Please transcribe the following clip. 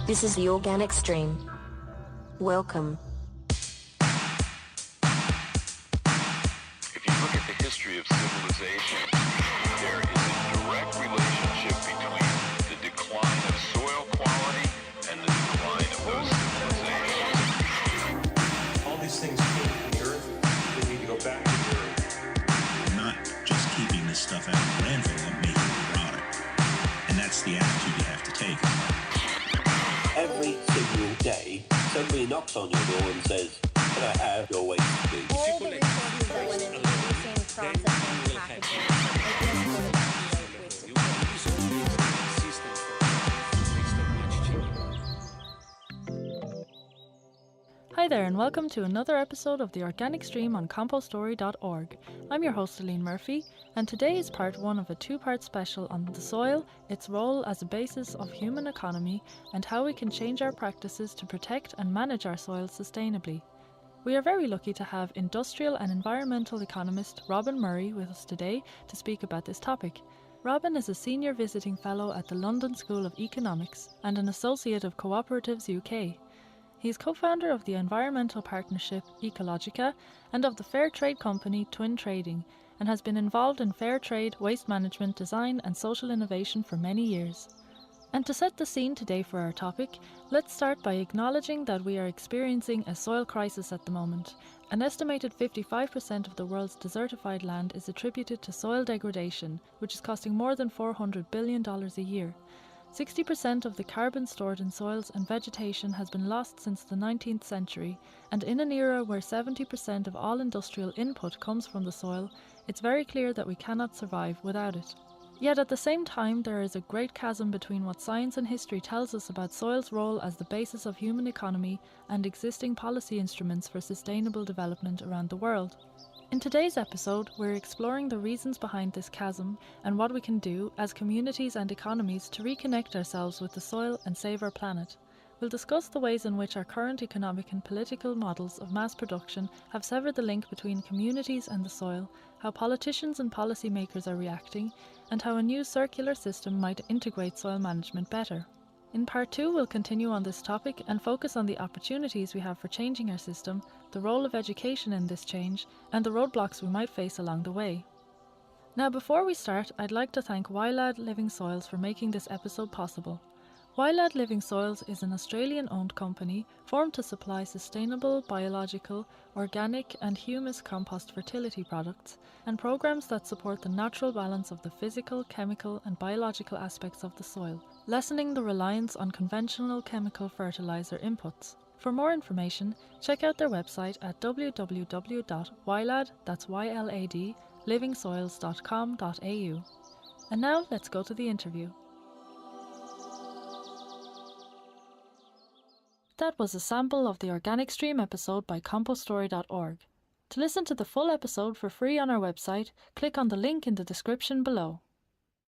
This is the Organic Stream. Welcome. If you look at the history of civilization, there is a direct relationship between the decline of soil quality and the decline of those civilizations. All these things came from the earth. They need to go back to the earth. Not just keeping this stuff out of the landfill, but making a product. And that's the attitude you have to take. Every single day, somebody knocks on your door and says, "Can I have your waste, please?" All the resources that went into producing, processing, packaging, Hi there and welcome to another episode of the Organic Stream on compoststory.org. I'm your host Eleen Murphy, and today is part one of a two-part special on the soil, its role as a basis of human economy, and how we can change our practices to protect and manage our soil sustainably. We are very lucky to have industrial and environmental economist Robin Murray with us today to speak about this topic. Robin is a senior visiting fellow at the London School of Economics and an associate of Cooperatives UK. He is co-founder of the environmental partnership Ecologica and of the fair trade company Twin Trading, and has been involved in fair trade, waste management, design and social innovation for many years. And to set the scene today for our topic, let's start by acknowledging that we are experiencing a soil crisis at the moment. An estimated 55% of the world's desertified land is attributed to soil degradation, which is costing more than $400 billion a year. 60% of the carbon stored in soils and vegetation has been lost since the 19th century, and in an era where 70% of all industrial input comes from the soil, it's very clear that we cannot survive without it. Yet at the same time, there is a great chasm between what science and history tells us about soil's role as the basis of human economy and existing policy instruments for sustainable development around the world. In today's episode, we're exploring the reasons behind this chasm and what we can do as communities and economies to reconnect ourselves with the soil and save our planet. We'll discuss the ways in which our current economic and political models of mass production have severed the link between communities and the soil, how politicians and policymakers are reacting, and how a new circular system might integrate soil management better. In part 2, we'll continue on this topic and focus on the opportunities we have for changing our system, the role of education in this change, and the roadblocks we might face along the way. Now, before we start, I'd like to thank YLAD Living Soils for making this episode possible. YLAD Living Soils is an Australian-owned company formed to supply sustainable, biological, organic and humus compost fertility products and programs that support the natural balance of the physical, chemical and biological aspects of the soil, lessening the reliance on conventional chemical fertilizer inputs. For more information, check out their website at www.ylad, that's YLAD, livingsoils.com.au. And now let's go to the interview. That was a sample of the Organic Stream episode by compoststory.org. To listen to the full episode for free on our website, click on the link in the description below.